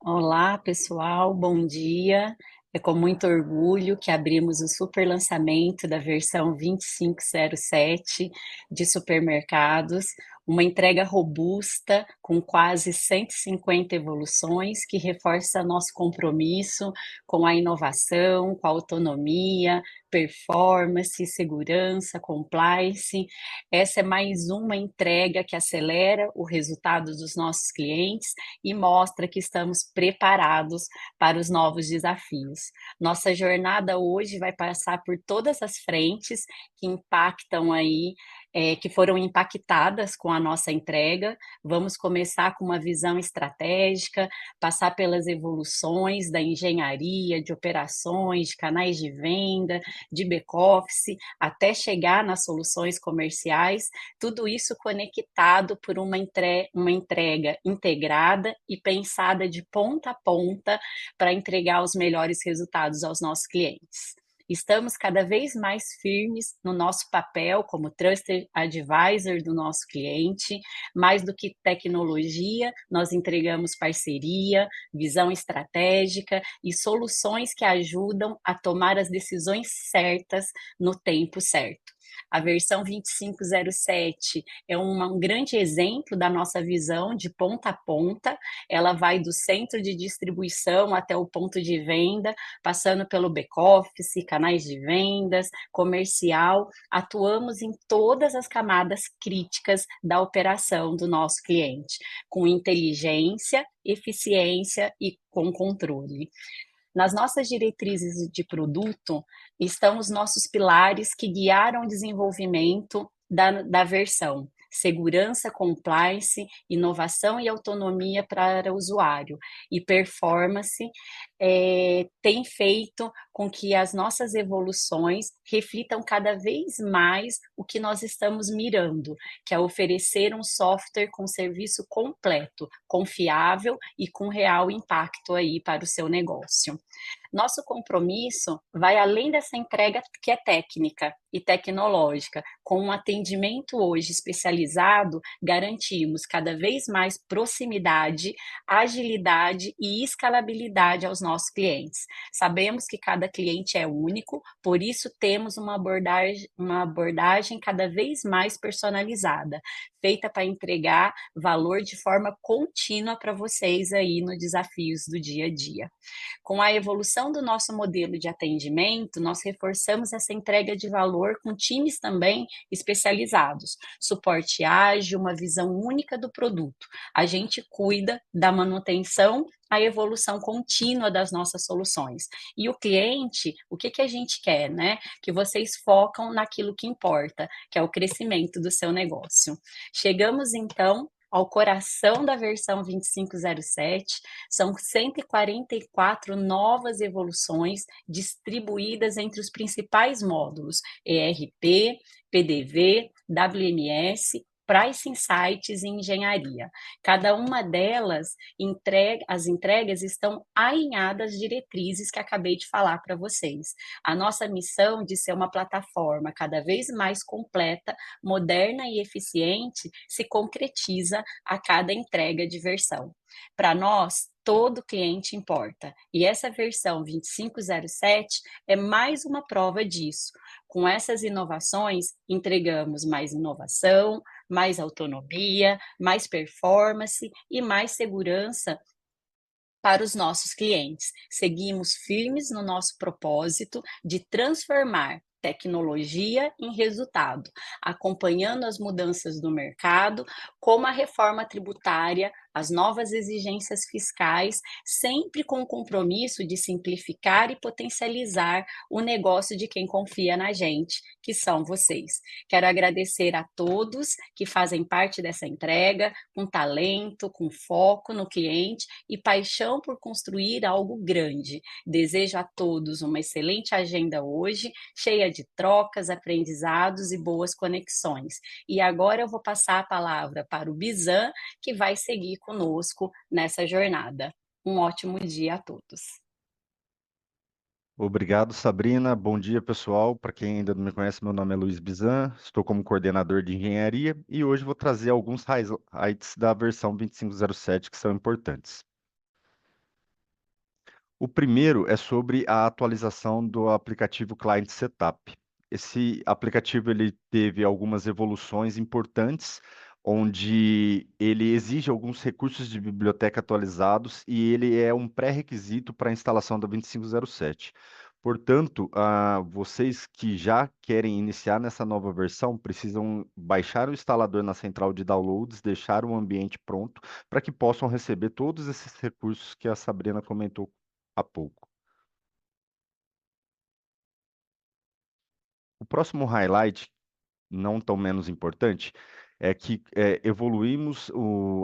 Olá, pessoal, bom dia. É com muito orgulho que abrimos o super lançamento da versão 2507 de supermercados, uma entrega robusta com quase 150 evoluções que reforça nosso compromisso com a inovação, com a autonomia, performance, segurança, compliance. Essa é mais uma entrega que acelera o resultado dos nossos clientes e mostra que estamos preparados para os novos desafios. Nossa jornada hoje vai passar por todas as frentes que impactam aí, que foram impactadas com a nossa entrega. Vamos começar com uma visão estratégica, passar pelas evoluções da engenharia, de operações, de canais de venda, de back-office, até chegar nas soluções comerciais, tudo isso conectado por uma entrega integrada e pensada de ponta a ponta para entregar os melhores resultados aos nossos clientes. Estamos cada vez mais firmes no nosso papel como Trusted Advisor do nosso cliente. Mais do que tecnologia, nós entregamos parceria, visão estratégica e soluções que ajudam a tomar as decisões certas no tempo certo. A versão 2507 é um grande exemplo da nossa visão de ponta a ponta. Ela vai do centro de distribuição até o ponto de venda, passando pelo back-office, canais de vendas, comercial. Atuamos em todas as camadas críticas da operação do nosso cliente, com inteligência, eficiência e com controle. Nas nossas diretrizes de produto estão os nossos pilares que guiaram o desenvolvimento da versão: segurança, compliance, inovação e autonomia para o usuário. E performance tem feito com que as nossas evoluções reflitam cada vez mais o que nós estamos mirando, que é oferecer um software com serviço completo, confiável e com real impacto aí para o seu negócio. Nosso compromisso vai além dessa entrega que é técnica e tecnológica. Com um atendimento hoje especializado, garantimos cada vez mais proximidade, agilidade e escalabilidade aos nossos clientes. Sabemos que cada cliente é único, por isso temos uma abordagem cada vez mais personalizada, feita para entregar valor de forma contínua para vocês aí nos desafios do dia a dia. Com a evolução do nosso modelo de atendimento, nós reforçamos essa entrega de valor com times também especializados, suporte ágil, uma visão única do produto. A gente cuida da manutenção, a evolução contínua das nossas soluções. E o cliente, o que que a gente quer, né? Que vocês focam naquilo que importa, que é o crescimento do seu negócio. Chegamos então ao coração da versão 2507, são 144 novas evoluções distribuídas entre os principais módulos: ERP, PDV, WMS, Price Insights e Engenharia. Cada uma delas, as entregas estão alinhadas às diretrizes que acabei de falar para vocês. A nossa missão de ser uma plataforma cada vez mais completa, moderna e eficiente se concretiza a cada entrega de versão. Para nós, todo cliente importa. E essa versão 2507 é mais uma prova disso. Com essas inovações, entregamos mais inovação, mais autonomia, mais performance e mais segurança para os nossos clientes. Seguimos firmes no nosso propósito de transformar tecnologia em resultado, acompanhando as mudanças do mercado, como a reforma tributária, as novas exigências fiscais, sempre com o compromisso de simplificar e potencializar o negócio de quem confia na gente, que são vocês. Quero agradecer a todos que fazem parte dessa entrega, com talento, com foco no cliente e paixão por construir algo grande. Desejo a todos uma excelente agenda hoje, cheia de trocas, aprendizados e boas conexões. E agora eu vou passar a palavra para o Bizan, que vai seguir conosco nessa jornada. Um ótimo dia a todos. Obrigado, Sabrina. Bom dia, pessoal. Para quem ainda não me conhece, meu nome é Luiz Bizan, estou como coordenador de engenharia e hoje vou trazer alguns highlights da versão 2507 que são importantes. O primeiro é sobre a atualização do aplicativo Client Setup. Esse aplicativo ele teve algumas evoluções importantes, onde ele exige alguns recursos de biblioteca atualizados e ele é um pré-requisito para a instalação da 2507. Portanto, vocês que já querem iniciar nessa nova versão precisam baixar o instalador na central de downloads, deixar o ambiente pronto para que possam receber todos esses recursos que a Sabrina comentou há pouco. O próximo highlight, não tão menos importante, é que evoluímos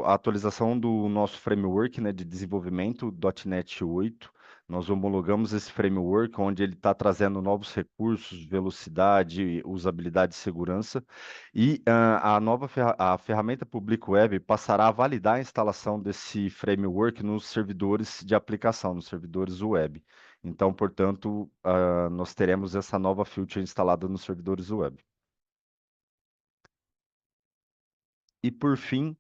a atualização do nosso framework, né, de desenvolvimento .NET 8. Nós homologamos esse framework, onde ele está trazendo novos recursos, velocidade, usabilidade e segurança. E a ferramenta Public Web passará a validar a instalação desse framework nos servidores de aplicação, nos servidores web. Então, portanto, nós teremos essa nova feature instalada nos servidores web. E por fim,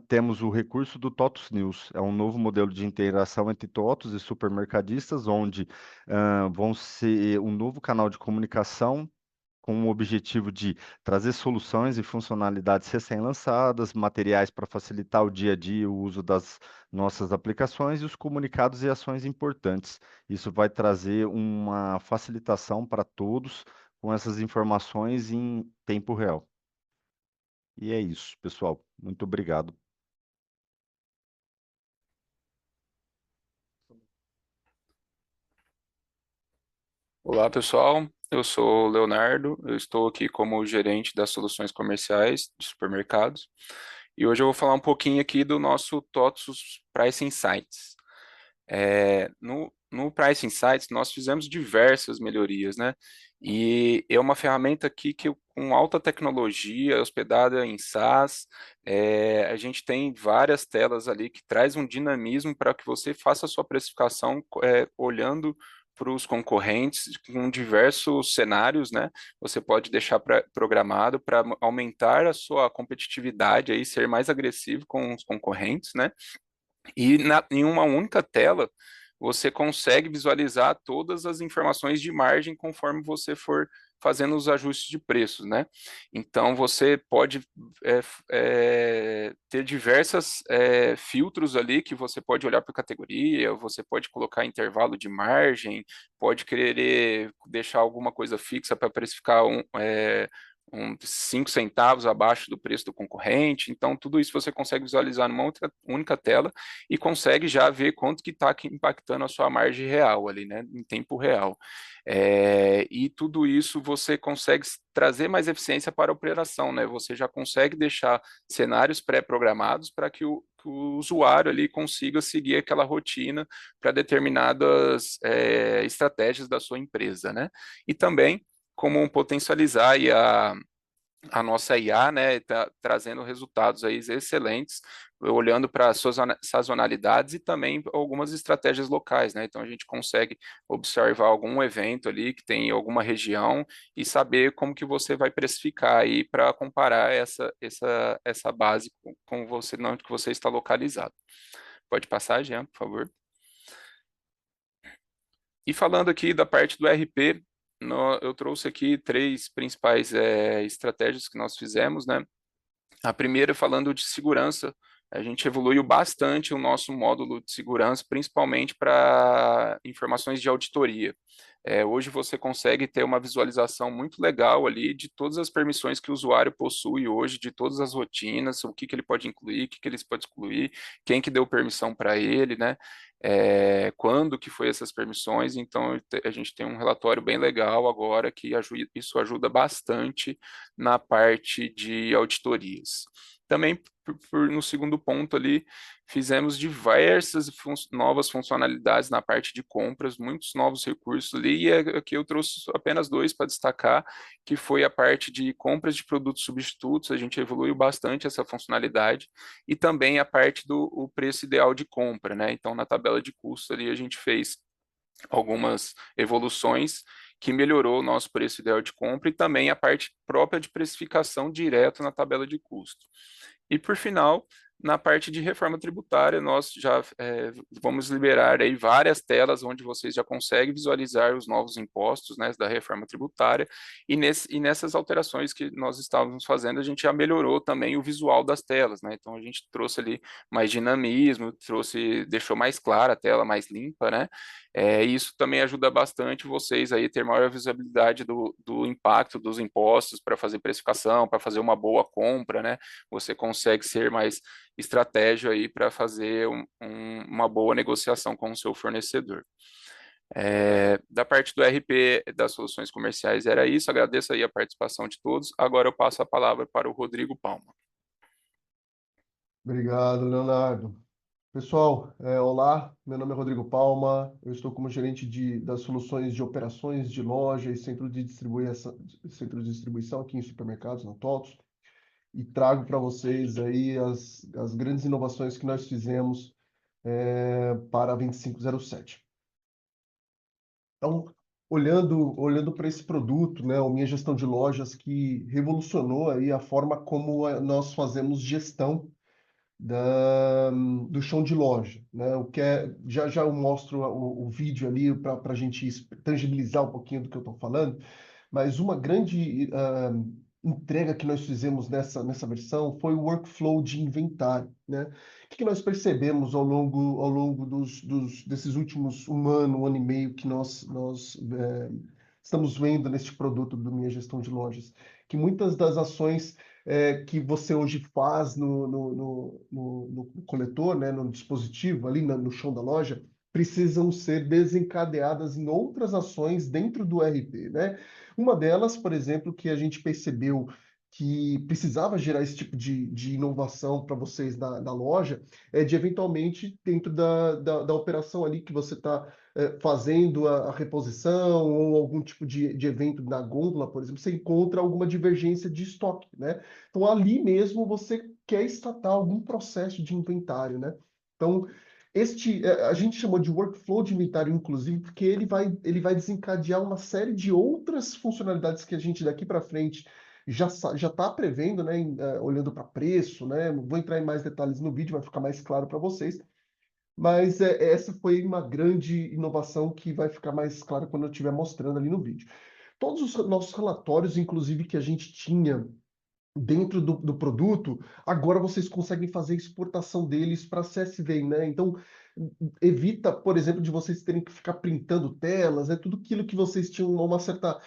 temos o recurso do TOTUS News. É um novo modelo de interação entre TOTUS e supermercadistas, onde vão ser um novo canal de comunicação com o objetivo de trazer soluções e funcionalidades recém-lançadas, materiais para facilitar o dia a dia, o uso das nossas aplicações e os comunicados e ações importantes. Isso vai trazer uma facilitação para todos com essas informações em tempo real. E é isso, pessoal. Muito obrigado. Olá, pessoal. Eu sou o Leonardo, eu estou aqui como gerente das soluções comerciais de supermercados e hoje eu vou falar um pouquinho aqui do nosso TOTUS Price Insights. No Price Insights nós fizemos diversas melhorias, né? E é uma ferramenta aqui que com alta tecnologia, hospedada em SaaS, a gente tem várias telas ali que traz um dinamismo para que você faça a sua precificação olhando para os concorrentes com diversos cenários, né? Você pode deixar programado para aumentar a sua competitividade aí, ser mais agressivo com os concorrentes, né? E em uma única tela, você consegue visualizar todas as informações de margem conforme você for fazendo os ajustes de preços, né? Então, você pode ter diversos filtros ali que você pode olhar por categoria, você pode colocar intervalo de margem, pode querer deixar alguma coisa fixa para precificar uns 5 centavos abaixo do preço do concorrente. Então, tudo isso você consegue visualizar numa única tela e consegue já ver quanto que está impactando a sua margem real ali, né, em tempo real. E tudo isso você consegue trazer mais eficiência para a operação, né? Você já consegue deixar cenários pré-programados para que o usuário ali consiga seguir aquela rotina para determinadas estratégias da sua empresa, né? E também como potencializar aí a nossa IA, né, trazendo resultados aí excelentes, olhando para sazonalidades e também algumas estratégias locais, né? Então a gente consegue observar algum evento ali que tem em alguma região e saber como que você vai precificar aí para comparar essa base com você, onde que você está localizado. Pode passar, Jean, por favor. E falando aqui da parte do RP, eu trouxe aqui três principais estratégias que nós fizemos, né? A primeira, falando de segurança, a gente evoluiu bastante o nosso módulo de segurança, principalmente para informações de auditoria. Hoje você consegue ter uma visualização muito legal ali de todas as permissões que o usuário possui hoje, de todas as rotinas, o que ele pode incluir, o que ele pode excluir, quem que deu permissão para ele, né? Quando que foi essas permissões. Então a gente tem um relatório bem legal agora que isso ajuda bastante na parte de auditorias. Também, no segundo ponto ali, fizemos diversas novas funcionalidades na parte de compras, muitos novos recursos ali, e aqui eu trouxe apenas dois para destacar, que foi a parte de compras de produtos substitutos, a gente evoluiu bastante essa funcionalidade, e também a parte do o preço ideal de compra, né? Então, na tabela de custos ali, a gente fez algumas evoluções que melhorou o nosso preço ideal de compra e também a parte própria de precificação direto na tabela de custo. E por final, na parte de reforma tributária, nós já vamos liberar aí várias telas onde vocês já conseguem visualizar os novos impostos, né, da reforma tributária, e nessas alterações que nós estávamos fazendo, a gente já melhorou também o visual das telas, né, então a gente trouxe ali mais dinamismo, deixou mais clara a tela, mais limpa, né, isso também ajuda bastante vocês aí a ter maior visibilidade do impacto dos impostos para fazer precificação, para fazer uma boa compra, né, você consegue ser mais estratégia aí para fazer uma boa negociação com o seu fornecedor. Da parte do RP das soluções comerciais era isso, agradeço aí a participação de todos. Agora eu passo a palavra para o Rodrigo Palma. Obrigado, Leonardo. Pessoal, olá, meu nome é Rodrigo Palma, eu estou como gerente das soluções de operações de loja e centro de distribuição aqui em supermercados, na TOTOS, e trago para vocês aí as grandes inovações que nós fizemos para a 2507. Então, olhando para esse produto, né, a minha gestão de lojas que revolucionou aí a forma como nós fazemos gestão do chão de loja, né? O que já eu mostro o vídeo ali para a gente tangibilizar um pouquinho do que eu estou falando, mas uma grande entrega que nós fizemos nessa versão foi o workflow de inventário, né? O que nós percebemos ao longo desses últimos um ano e meio que nós estamos vendo neste produto do Minha Gestão de Lojas? Que muitas das ações que você hoje faz no coletor, né, no dispositivo, ali no chão da loja, precisam ser desencadeadas em outras ações dentro do RP, né? Uma delas, por exemplo, que a gente percebeu que precisava gerar esse tipo de inovação para vocês da loja, é de eventualmente, dentro da operação ali que você está fazendo a reposição ou algum tipo de evento na gôndola, por exemplo, você encontra alguma divergência de estoque, né? Então, ali mesmo você quer estatar algum processo de inventário, né? Então, a gente chamou de workflow de inventário, inclusive, porque ele vai desencadear uma série de outras funcionalidades que a gente daqui para frente já está prevendo, né, olhando para preço, né? Não vou entrar em mais detalhes no vídeo, vai ficar mais claro para vocês. Mas essa foi uma grande inovação que vai ficar mais clara quando eu estiver mostrando ali no vídeo. Todos os nossos relatórios, inclusive, que a gente tinha dentro do produto, agora vocês conseguem fazer exportação deles para CSV, né? Então, evita, por exemplo, de vocês terem que ficar printando telas, né? Tudo aquilo que vocês tinham uma certa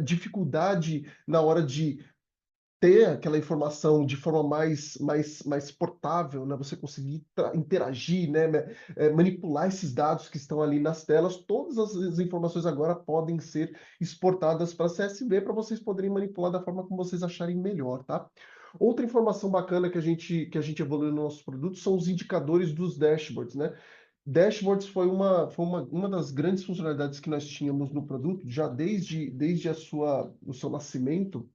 dificuldade na hora de ter aquela informação de forma mais portável, né? Você conseguir interagir, né? Manipular esses dados que estão ali nas telas. Todas as informações agora podem ser exportadas para CSV para vocês poderem manipular da forma como vocês acharem melhor, tá? Outra informação bacana que a gente evoluiu nos nossos produtos são os indicadores dos dashboards, né? Dashboards foi uma das grandes funcionalidades que nós tínhamos no produto, já desde o seu nascimento,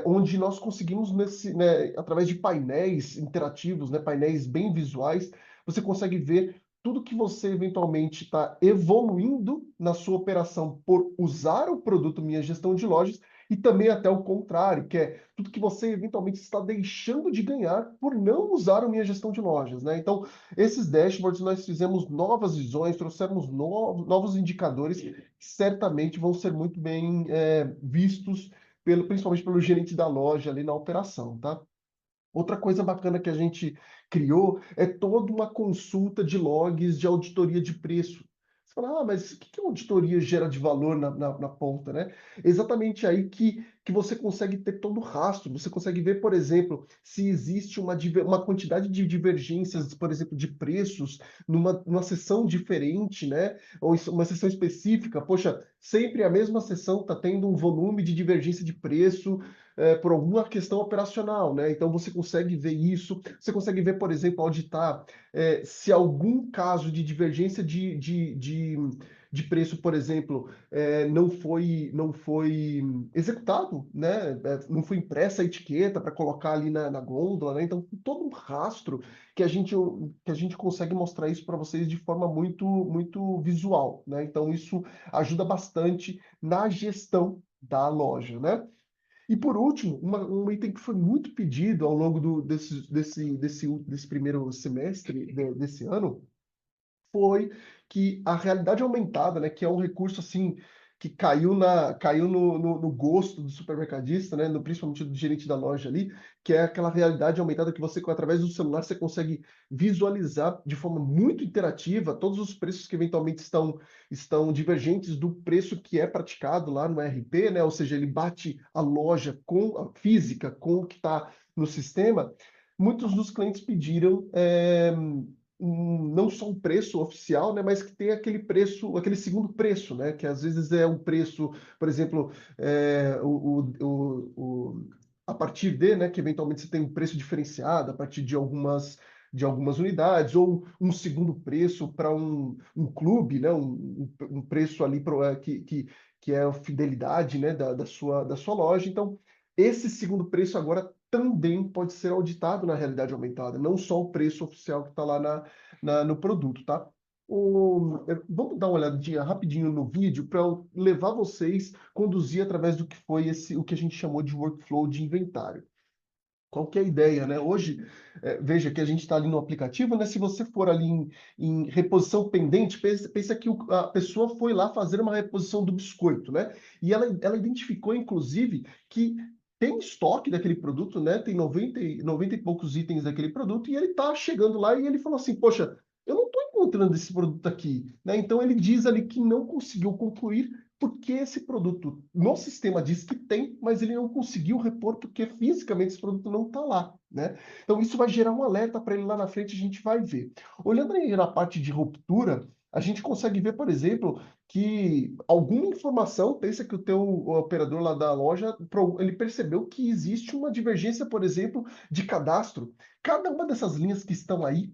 onde nós conseguimos, através de painéis interativos, né, painéis bem visuais, você consegue ver tudo que você eventualmente está evoluindo na sua operação por usar o produto Minha Gestão de Lojas, e também até o contrário, que é tudo que você eventualmente está deixando de ganhar por não usar o Minha Gestão de Lojas, né? Então, esses dashboards nós fizemos novas visões, trouxemos novos indicadores que certamente vão ser muito bem vistos principalmente pelo gerente da loja ali na operação, tá? Outra coisa bacana que a gente criou é toda uma consulta de logs de auditoria de preço. Você fala, mas o que a auditoria gera de valor na ponta, né? Exatamente aí que você consegue ter todo o rastro. Você consegue ver, por exemplo, se existe uma quantidade de divergências, por exemplo, de preços numa sessão diferente, né? Ou uma sessão específica. Poxa, sempre a mesma sessão está tendo um volume de divergência de preço por alguma questão operacional, né? Então você consegue ver isso, você consegue ver, por exemplo, auditar se algum caso de divergência de preço, por exemplo, não foi executado, né? Não foi impressa a etiqueta para colocar ali na gôndola, né? Então, todo um rastro que a gente consegue mostrar isso para vocês de forma muito, muito visual, né? Então, isso ajuda bastante na gestão da loja, né? E por último, um item que foi muito pedido ao longo desse primeiro semestre desse ano foi que a realidade aumentada, né, que é um recurso assim que caiu no gosto do supermercadista, né, principalmente do gerente da loja ali, que é aquela realidade aumentada que você, através do celular, você consegue visualizar de forma muito interativa todos os preços que eventualmente estão divergentes do preço que é praticado lá no ERP, né, ou seja, ele bate a loja com a física com o que está no sistema. Muitos dos clientes pediram não só um preço oficial, né, mas que tem aquele preço, aquele segundo preço, né, que às vezes é um preço, por exemplo, a partir de, né, que eventualmente você tem um preço diferenciado a partir de algumas unidades, ou um segundo preço para um clube, né, um preço ali que é a fidelidade, né, da sua loja. Então, esse segundo preço agora também pode ser auditado na realidade aumentada, não só o preço oficial que está lá no produto, tá? Vamos dar uma olhadinha rapidinho no vídeo para eu levar vocês, conduzir através do que foi o que a gente chamou de workflow de inventário. Qual que é a ideia, né? Hoje, veja que a gente está ali no aplicativo, né? Se você for ali em reposição pendente, pensa que a pessoa foi lá fazer uma reposição do biscoito, né? E ela identificou, inclusive, que tem estoque daquele produto, né? Tem 90 e poucos itens daquele produto, e ele está chegando lá e ele falou assim, poxa, eu não estou encontrando esse produto aqui, né? Então ele diz ali que não conseguiu concluir porque esse produto no sistema diz que tem, mas ele não conseguiu repor porque fisicamente esse produto não está lá, né? Então isso vai gerar um alerta para ele lá na frente, a gente vai ver. Olhando aí na parte de ruptura, a gente consegue ver, por exemplo, que alguma informação, pensa que o operador lá da loja, ele percebeu que existe uma divergência, por exemplo, de cadastro. Cada uma dessas linhas que estão aí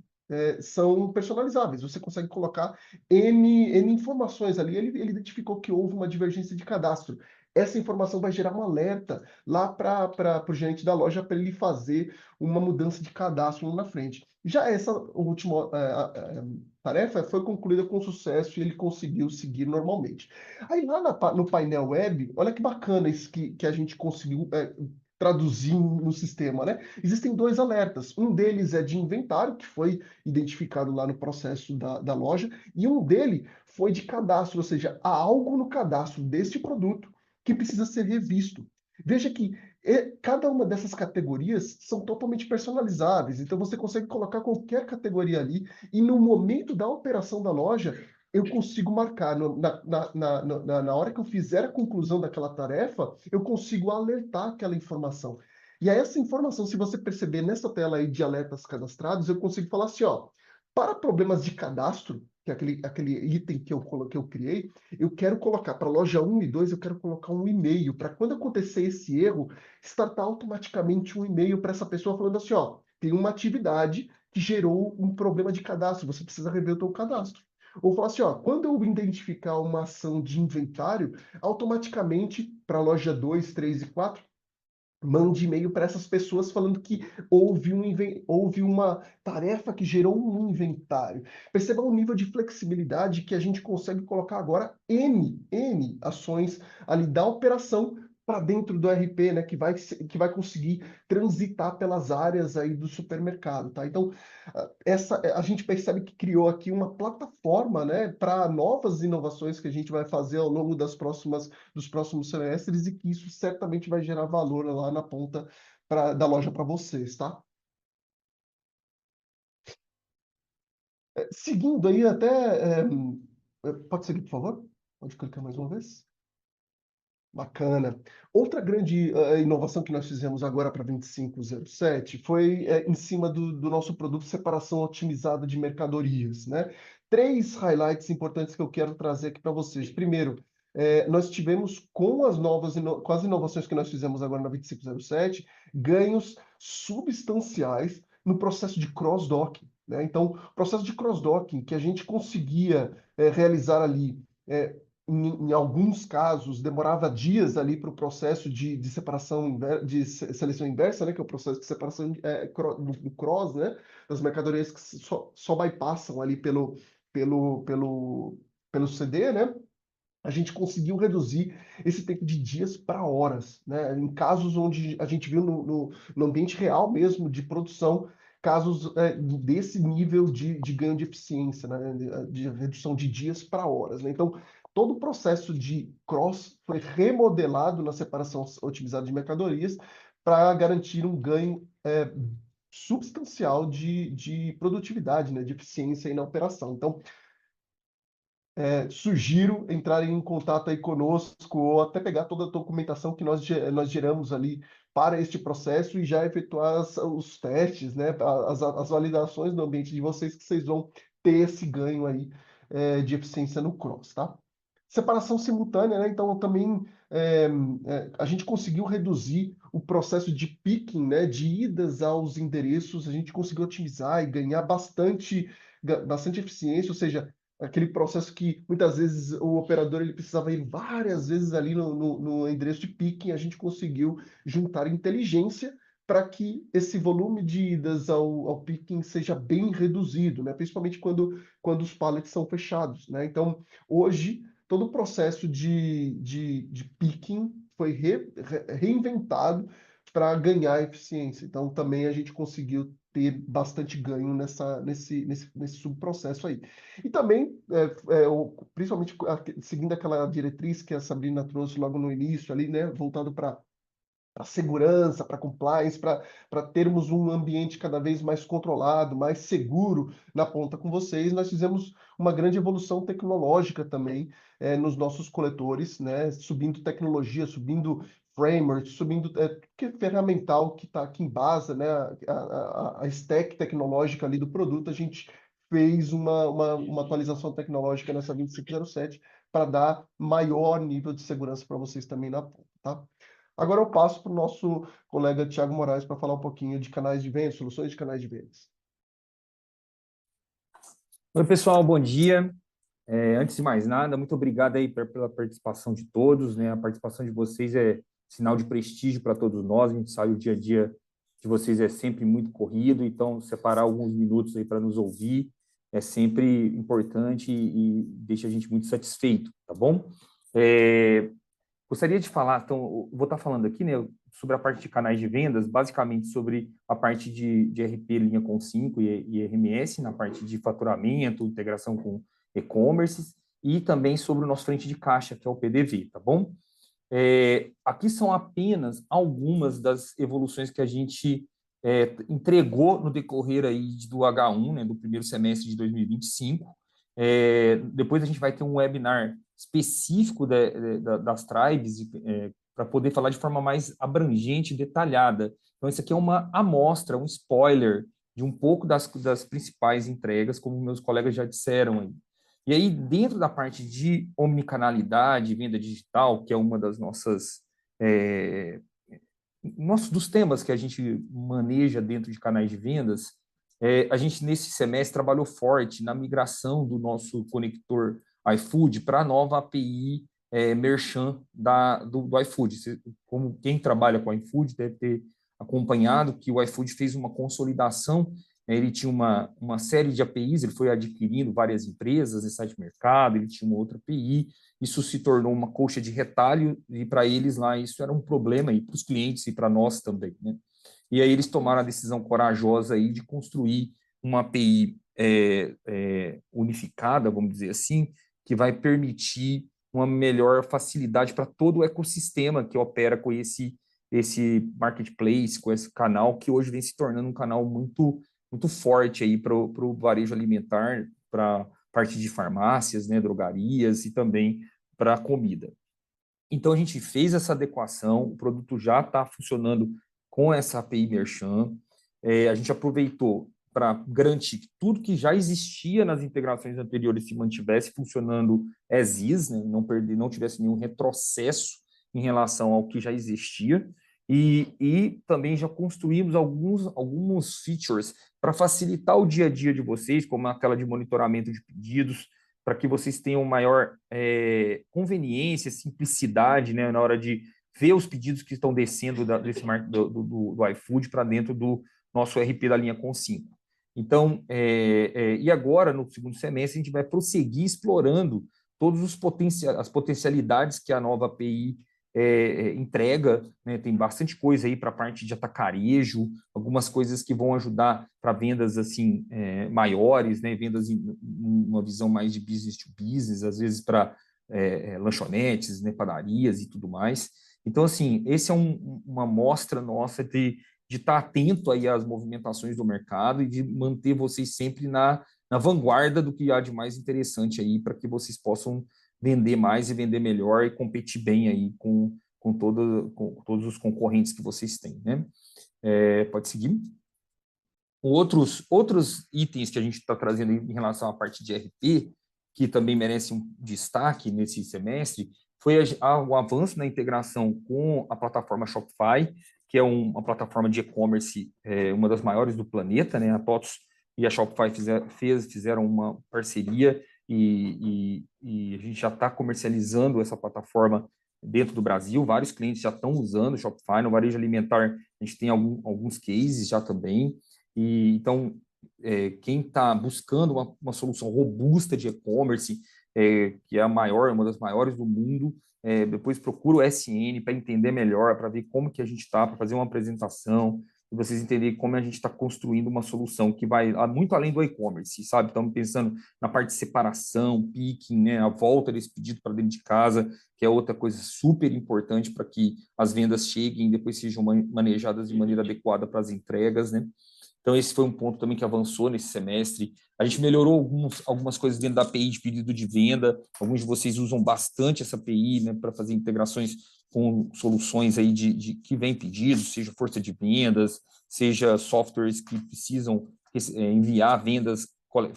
são personalizáveis. Você consegue colocar N informações ali. Ele identificou que houve uma divergência de cadastro. Essa informação vai gerar um alerta lá para o gerente da loja para ele fazer uma mudança de cadastro lá na frente. Já essa última tarefa foi concluída com sucesso e ele conseguiu seguir normalmente. Aí lá no painel web, olha que bacana isso que a gente conseguiu traduzir no sistema, né? Existem dois alertas. Um deles é de inventário, que foi identificado lá no processo da loja, e um dele foi de cadastro, ou seja, há algo no cadastro deste produto que precisa ser revisto. Veja que cada uma dessas categorias são totalmente personalizáveis, então você consegue colocar qualquer categoria ali, e no momento da operação da loja, eu consigo marcar, na hora que eu fizer a conclusão daquela tarefa, eu consigo alertar aquela informação. E aí, essa informação, se você perceber nessa tela aí de alertas cadastrados, eu consigo falar assim, ó, para problemas de cadastro, que é aquele item que eu criei, eu quero colocar para loja 1 e 2, eu quero colocar um e-mail, para quando acontecer esse erro, startar automaticamente um e-mail para essa pessoa falando assim, ó, tem uma atividade que gerou um problema de cadastro, você precisa rever o seu cadastro. Ou falar assim, ó, quando eu identificar uma ação de inventário, automaticamente para a loja 2, 3 e 4, mande e-mail para essas pessoas falando que houve uma tarefa que gerou um inventário. Perceba o nível de flexibilidade que a gente consegue colocar agora N ações ali da operação para dentro do RP, né, que vai conseguir transitar pelas áreas aí do supermercado, tá? Então, a gente percebe que criou aqui uma plataforma, né, para novas inovações que a gente vai fazer ao longo dos próximos semestres, e que isso certamente vai gerar valor lá na ponta da loja para vocês, tá? Seguindo aí pode seguir, por favor? Pode clicar mais uma vez? Bacana. Outra grande inovação que nós fizemos agora para 2507 foi em cima do nosso produto separação otimizada de mercadorias, né? 3 highlights importantes que eu quero trazer aqui para vocês. Primeiro, nós tivemos com as inovações que nós fizemos agora na 2507, ganhos substanciais no processo de cross-docking, né? Então, o processo de cross-docking que a gente conseguia realizar ali em alguns casos, demorava dias ali para o processo de separação, de seleção inversa, né, que é o processo de separação do cross, né, das mercadorias que só bypassam ali pelo CD, né? a gente conseguiu reduzir esse tempo de dias para horas, né? Em casos onde a gente viu no ambiente real mesmo de produção, casos desse nível de ganho de eficiência, né? De redução de dias para horas, né? Então, todo o processo de cross foi remodelado na separação otimizada de mercadorias para garantir um ganho substancial de produtividade, né? De eficiência aí na operação. Então, sugiro entrarem em contato aí conosco ou até pegar toda a documentação que nós geramos ali para este processo e já efetuar os testes, né, as validações no ambiente de vocês, que vocês vão ter esse ganho aí de eficiência no cross, tá? Separação simultânea, né? Então também a gente conseguiu reduzir o processo de picking, né, de idas aos endereços, a gente conseguiu otimizar e ganhar bastante eficiência, ou seja, aquele processo que muitas vezes o operador ele precisava ir várias vezes ali no endereço de picking, a gente conseguiu juntar inteligência para que esse volume de idas ao picking seja bem reduzido, né? Principalmente quando os pallets são fechados, né? Então, hoje, todo o processo de picking foi reinventado para ganhar eficiência. Então, também a gente conseguiu ter bastante ganho nesse subprocesso aí. E também, principalmente seguindo aquela diretriz que a Sabrina trouxe logo no início ali, né, voltado para segurança, para compliance, para termos um ambiente cada vez mais controlado, mais seguro na ponta com vocês, nós fizemos uma grande evolução tecnológica também nos nossos coletores, né, subindo tecnologia, subindo framework, subindo que ferramental que está aqui em base, né, a stack tecnológica ali do produto, a gente fez uma atualização tecnológica nessa 2507 para dar maior nível de segurança para vocês também na ponta, tá? Agora eu passo para o nosso colega Thiago Moraes para falar um pouquinho de canais de vendas, soluções de canais de vendas. Oi, pessoal, bom dia. Antes de mais nada, muito obrigado aí pela participação de todos, né? A participação de vocês é sinal de prestígio para todos nós. A gente sabe o dia a dia de vocês é sempre muito corrido, então separar alguns minutos aí para nos ouvir é sempre importante e deixa a gente muito satisfeito, tá bom? Gostaria de falar, então, vou estar falando aqui, né, sobre a parte de canais de vendas, basicamente sobre a parte de RP linha com 5 e RMS, na parte de faturamento, integração com e-commerce, e também sobre o nosso frente de caixa, que é o PDV, tá bom? Aqui são apenas algumas das evoluções que a gente entregou no decorrer aí do H1, né, do primeiro semestre de 2025. Depois a gente vai ter um webinar específico das tribes para poder falar de forma mais abrangente e detalhada. Então, isso aqui é uma amostra, um spoiler de um pouco das principais entregas, como meus colegas já disseram aí. E aí, dentro da parte de omnicanalidade, venda digital, que é uma das dos temas que a gente maneja dentro de canais de vendas, a gente, nesse semestre, trabalhou forte na migração do nosso conector iFood para a nova API Merchant do iFood. Como quem trabalha com o iFood deve ter acompanhado que o iFood fez uma consolidação, né? Ele tinha uma série de APIs, ele foi adquirindo várias empresas, Insight Mercado, ele tinha uma outra API, isso se tornou uma coxa de retalho, e para eles lá isso era um problema, e para os clientes e para nós também, né? E aí eles tomaram a decisão corajosa aí de construir uma API unificada, vamos dizer assim, que vai permitir uma melhor facilidade para todo o ecossistema que opera com esse marketplace, com esse canal, que hoje vem se tornando um canal muito, muito forte aí para o varejo alimentar, para a parte de farmácias, né, drogarias e também para a comida. Então, a gente fez essa adequação, o produto já está funcionando com essa API Merchant. A gente aproveitou para garantir que tudo que já existia nas integrações anteriores se mantivesse funcionando as is, né? Não tivesse nenhum retrocesso em relação ao que já existia. E também já construímos alguns features para facilitar o dia a dia de vocês, como aquela de monitoramento de pedidos, para que vocês tenham maior conveniência, simplicidade, né, na hora de ver os pedidos que estão descendo do iFood para dentro do nosso RP da linha com 5. Então, e agora, no segundo semestre, a gente vai prosseguir explorando todos as potencialidades que a nova API entrega, né? Tem bastante coisa aí para a parte de atacarejo, algumas coisas que vão ajudar para vendas assim maiores, né? Vendas em uma visão mais de business to business, às vezes para lanchonetes, né? Padarias e tudo mais. Então, assim, esse é uma mostra nossa de estar atento aí às movimentações do mercado e de manter vocês sempre na vanguarda do que há de mais interessante aí para que vocês possam vender mais e vender melhor e competir bem aí com todos os concorrentes que vocês têm, né? Pode seguir. Outros itens que a gente está trazendo em relação à parte de RP, que também merece um destaque nesse semestre, foi o avanço na integração com a plataforma Shopify, que é uma plataforma de e-commerce, uma das maiores do planeta, né? A TOTVS e a Shopify fizeram uma parceria e a gente já está comercializando essa plataforma dentro do Brasil. Vários clientes já estão usando o Shopify. No varejo alimentar, a gente tem alguns cases já também. E então, quem está buscando uma solução robusta de e-commerce, que é uma das maiores do mundo, depois procura o SN para entender melhor, para ver como que a gente está, para fazer uma apresentação, e vocês entenderem como a gente está construindo uma solução que vai muito além do e-commerce, sabe? Estamos pensando na parte de separação, picking, né? A volta desse pedido para dentro de casa, que é outra coisa super importante para que as vendas cheguem e depois sejam manejadas de maneira adequada para as entregas, né? Então, esse foi um ponto também que avançou nesse semestre. A gente melhorou algumas coisas dentro da API de pedido de venda. Alguns de vocês usam bastante essa API, né, para fazer integrações com soluções aí que vem pedidos, seja força de vendas, seja softwares que precisam enviar vendas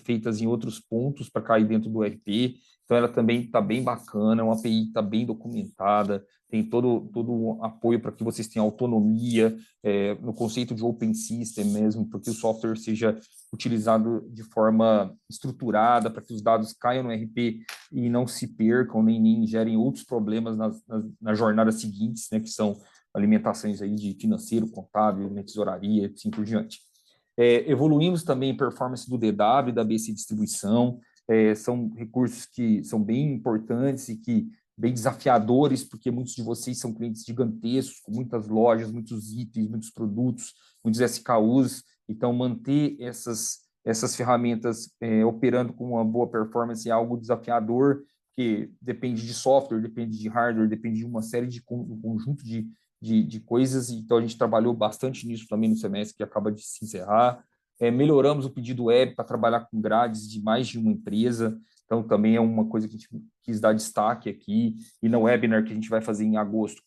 feitas em outros pontos para cair dentro do ERP. Então, ela também está bem bacana, é uma API que está bem documentada, tem todo o apoio para que vocês tenham autonomia, no conceito de open system mesmo, para que o software seja utilizado de forma estruturada, para que os dados caiam no ERP e não se percam, nem gerem outros problemas nas jornadas seguintes, né, que são alimentações aí de financeiro, contábil, né, tesouraria, assim por diante. Evoluímos também a performance do DW, da BC Distribuição, são recursos que são bem importantes e que bem desafiadores, porque muitos de vocês são clientes gigantescos, com muitas lojas, muitos itens, muitos produtos, muitos SKUs. Então, manter essas ferramentas operando com uma boa performance é algo desafiador, que depende de software, depende de hardware, depende de uma série de conjunto de coisas. Então, a gente trabalhou bastante nisso também no semestre que acaba de se encerrar. Melhoramos o pedido web para trabalhar com grades de mais de uma empresa. Então, também é uma coisa que a gente quis dar destaque aqui. E no webinar que a gente vai fazer em agosto,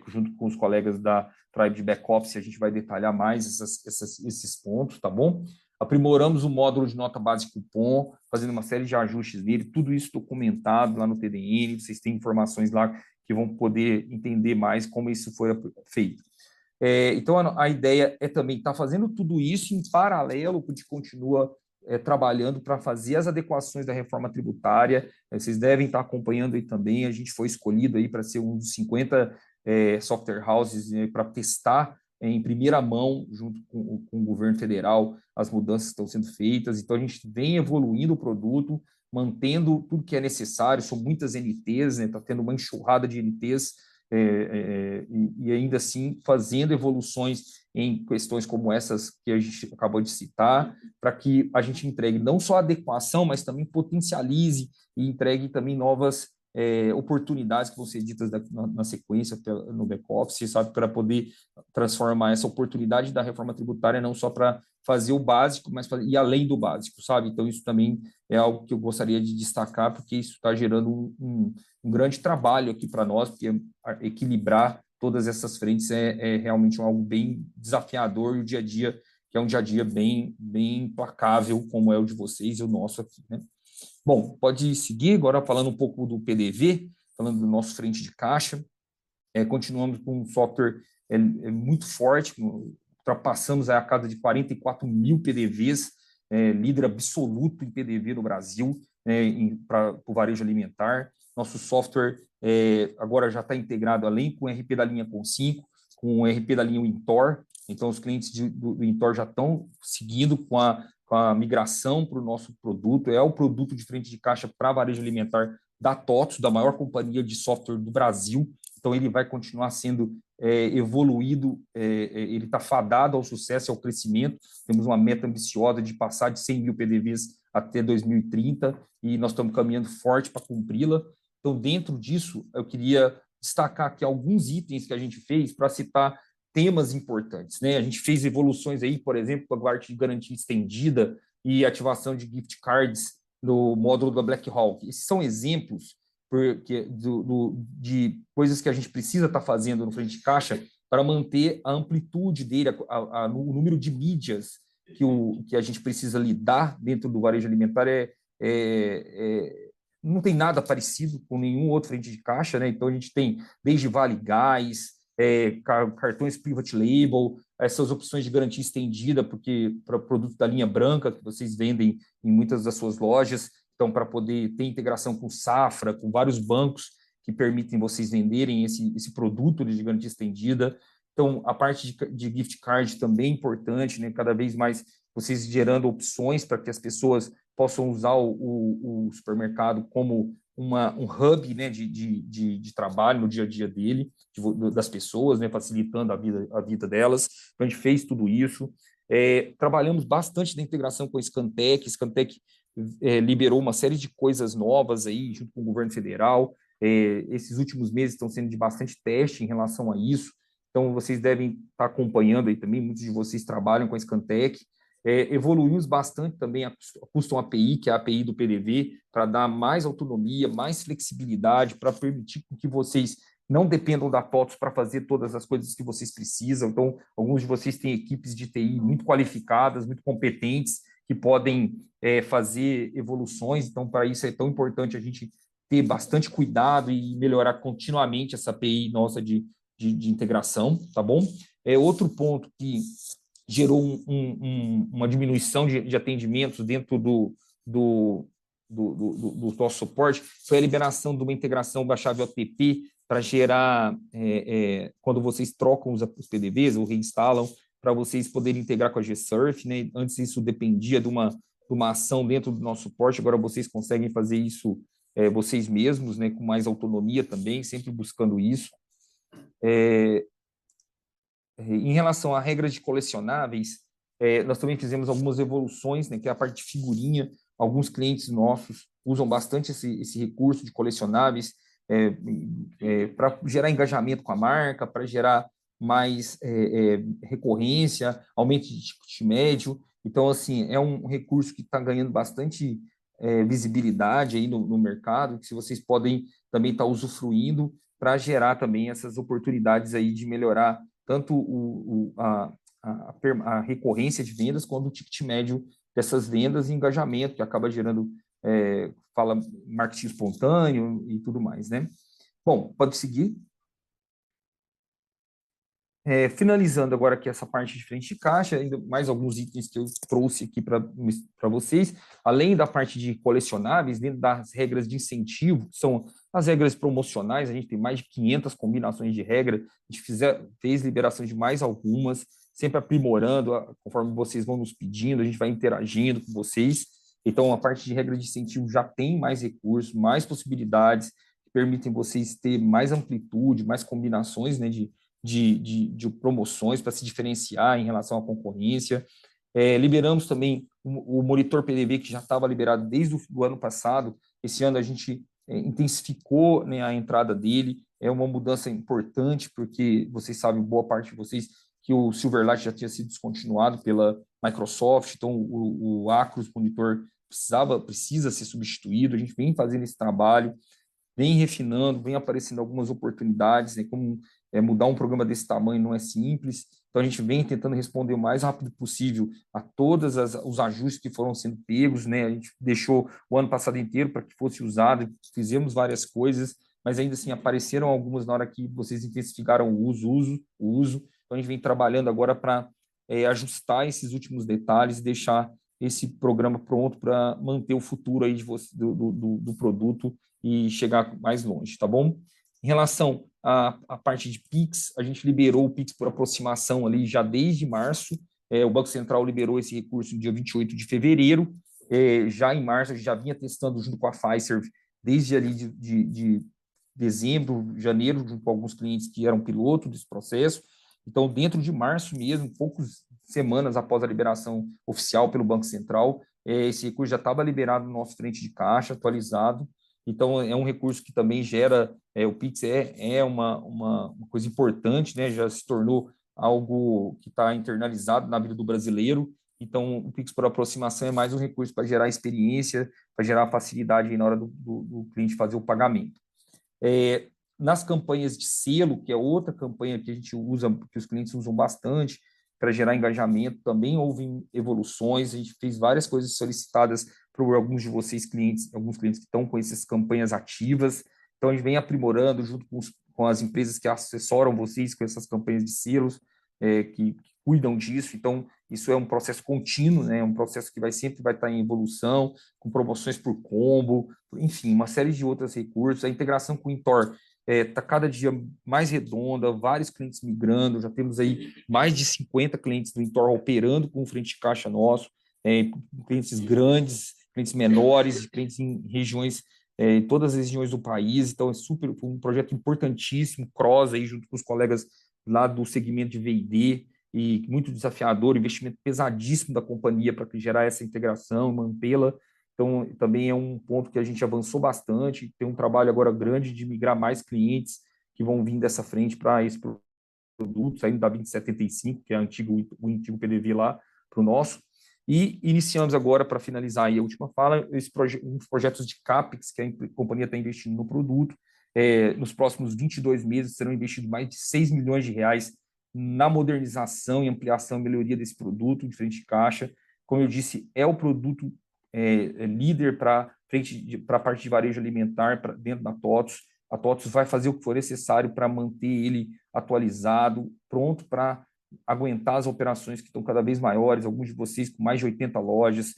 junto com os colegas da Tribe de Back Office, a gente vai detalhar mais esses pontos, tá bom? Aprimoramos o módulo de nota base e cupom, fazendo uma série de ajustes nele, tudo isso documentado lá no TDN, vocês têm informações lá que vão poder entender mais como isso foi feito. Então, a ideia é também estar fazendo tudo isso em paralelo, que a gente continua trabalhando para fazer as adequações da reforma tributária. Vocês devem estar acompanhando aí também. A gente foi escolhido aí para ser um dos 50 software houses para testar em primeira mão, junto com o governo federal, as mudanças que estão sendo feitas. Então, a gente vem evoluindo o produto, mantendo tudo que é necessário. São muitas NTs, né? Está tendo uma enxurrada de NTs, e ainda assim fazendo evoluções em questões como essas que a gente acabou de citar, para que a gente entregue não só adequação, mas também potencialize e entregue também novas oportunidades que vão ser ditas na sequência no back-office, sabe, para poder transformar essa oportunidade da reforma tributária não só para fazer o básico, mas ir além do básico, sabe? Então, isso também é algo que eu gostaria de destacar, porque isso está gerando um grande trabalho aqui para nós, porque equilibrar todas essas frentes é realmente algo bem desafiador, e o dia a dia, que é um dia a dia bem implacável, como é o de vocês e o nosso aqui, né? Bom, pode seguir agora falando um pouco do PDV, falando do nosso frente de caixa. Continuamos com um software muito forte, ultrapassamos a casa de 44 mil PDVs, líder absoluto em PDV no Brasil, para o varejo alimentar. Nosso software agora já está integrado, além com o RP da linha Com5, com o RP da linha Intor. Então, os clientes do Intor já estão seguindo com a migração para o nosso produto. É o produto de frente de caixa para varejo alimentar da TOTVS, da maior companhia de software do Brasil. Então, ele vai continuar sendo evoluído, ele está fadado ao sucesso e ao crescimento. Temos uma meta ambiciosa de passar de 100 mil PDVs até 2030, e nós estamos caminhando forte para cumpri-la. Então, dentro disso, eu queria destacar aqui alguns itens que a gente fez para citar temas importantes, né? A gente fez evoluções aí, por exemplo, com a parte de garantia estendida e ativação de gift cards no módulo da BlackHawk. Esses são exemplos de coisas que a gente precisa estar fazendo no frente de caixa para manter a amplitude dele, o número de mídias que a gente precisa lidar dentro do varejo alimentar não tem nada parecido com nenhum outro frente de caixa, né? Então, a gente tem desde Vale Gás, cartões private label, essas opções de garantia estendida, porque para produto da linha branca, que vocês vendem em muitas das suas lojas, então, para poder ter integração com Safra, com vários bancos que permitem vocês venderem esse produto de garantia estendida. Então, a parte de gift card também é importante, né? Cada vez mais vocês gerando opções para que as pessoas possam usar o supermercado como um hub, né, de trabalho no dia a dia dele, das pessoas, né, facilitando a vida delas. Então, a gente fez tudo isso. Trabalhamos bastante na integração com a Scantec. A Scantec liberou uma série de coisas novas aí, junto com o governo federal. Esses últimos meses estão sendo de bastante teste em relação a isso. Então, vocês devem estar acompanhando aí também, muitos de vocês trabalham com a Scantec. Evoluímos bastante também a Custom API, que é a API do PDV, para dar mais autonomia, mais flexibilidade, para permitir que vocês não dependam da TOTVS para fazer todas as coisas que vocês precisam. Então, alguns de vocês têm equipes de TI muito qualificadas, muito competentes, que podem fazer evoluções. Então, para isso é tão importante a gente ter bastante cuidado e melhorar continuamente essa API nossa de integração, tá bom? Outro ponto que gerou uma diminuição de atendimentos dentro do nosso suporte foi a liberação de uma integração da chave OTP para gerar, quando vocês trocam os PDVs ou reinstalam, para vocês poderem integrar com a GSurf, né? Antes isso dependia de uma ação dentro do nosso suporte, agora vocês conseguem fazer isso vocês mesmos, né? Com mais autonomia também, sempre buscando isso. Em relação a regras de colecionáveis, nós também fizemos algumas evoluções, né, que é a parte de figurinha. Alguns clientes nossos usam bastante esse recurso de colecionáveis para gerar engajamento com a marca, para gerar mais recorrência, aumento de ticket médio. Então, assim, é um recurso que está ganhando bastante visibilidade aí no mercado, que vocês podem também estar usufruindo para gerar também essas oportunidades aí de melhorar tanto a recorrência de vendas quanto o ticket médio dessas vendas e engajamento, que acaba gerando marketing espontâneo e tudo mais, né? Bom, pode seguir. Finalizando agora aqui essa parte de frente de caixa, ainda mais alguns itens que eu trouxe aqui para vocês, além da parte de colecionáveis, dentro das regras de incentivo, são as regras promocionais. A gente tem mais de 500 combinações de regra, a gente fez liberação de mais algumas, sempre aprimorando, conforme vocês vão nos pedindo, a gente vai interagindo com vocês. Então, a parte de regra de incentivo já tem mais recursos, mais possibilidades, que permitem vocês ter mais amplitude, mais combinações, né, de promoções para se diferenciar em relação à concorrência. Liberamos também o monitor PDV, que já estava liberado desde o ano passado. Esse ano a gente intensificou, né, a entrada dele. É uma mudança importante, porque vocês sabem, boa parte de vocês, que o Silverlight já tinha sido descontinuado pela Microsoft, então o Acros Monitor precisa ser substituído. A gente vem fazendo esse trabalho, vem refinando, vem aparecendo algumas oportunidades, né, como mudar um programa desse tamanho não é simples, então a gente vem tentando responder o mais rápido possível a todos os ajustes que foram sendo pegos, né? A gente deixou o ano passado inteiro para que fosse usado, fizemos várias coisas, mas ainda assim apareceram algumas na hora que vocês intensificaram o uso, então a gente vem trabalhando agora para ajustar esses últimos detalhes e deixar esse programa pronto para manter o futuro aí do produto e chegar mais longe, tá bom? Em relação à parte de Pix, a gente liberou o Pix por aproximação ali já desde março. O Banco Central liberou esse recurso no dia 28 de fevereiro. Já em março, a gente já vinha testando junto com a Fiserv desde ali de dezembro, janeiro, junto com alguns clientes que eram piloto desse processo. Então, dentro de março mesmo, poucas semanas após a liberação oficial pelo Banco Central, esse recurso já estava liberado no nosso frente de caixa, atualizado. Então, é um recurso que também gera, o Pix é uma coisa importante, né? Já se tornou algo que está internalizado na vida do brasileiro. Então, o Pix por aproximação é mais um recurso para gerar experiência, para gerar facilidade aí na hora do cliente fazer o pagamento. Nas campanhas de selo, que é outra campanha que a gente usa, que os clientes usam bastante para gerar engajamento, também houve evoluções, a gente fez várias coisas solicitadas por alguns de vocês clientes, alguns clientes que estão com essas campanhas ativas, então a gente vem aprimorando junto com as empresas que assessoram vocês com essas campanhas de selos, que cuidam disso, então isso é um processo contínuo, né? É um processo que sempre vai estar em evolução, com promoções por combo, enfim, uma série de outros recursos. A integração com o Intor está cada dia mais redonda, vários clientes migrando, já temos aí mais de 50 clientes do Intor operando com o frente de caixa nosso, clientes grandes, clientes menores, clientes em regiões, em todas as regiões do país. Então, foi um projeto importantíssimo, cross aí junto com os colegas lá do segmento de V&D, e muito desafiador, investimento pesadíssimo da companhia para gerar essa integração, mantê-la. Então, também é um ponto que a gente avançou bastante, tem um trabalho agora grande de migrar mais clientes que vão vir dessa frente para esse produto, saindo da 2075, que é o antigo PDV lá, para o nosso. E iniciamos agora, para finalizar aí a última fala, uns projetos de CAPEX que a companhia está investindo no produto. Nos próximos 22 meses serão investidos mais de 6 milhões de reais na modernização e ampliação e melhoria desse produto de frente de caixa. Como eu disse, é o produto líder para a parte de varejo alimentar dentro da TOTVS. A TOTVS vai fazer o que for necessário para manter ele atualizado, pronto para aguentar as operações que estão cada vez maiores, alguns de vocês com mais de 80 lojas,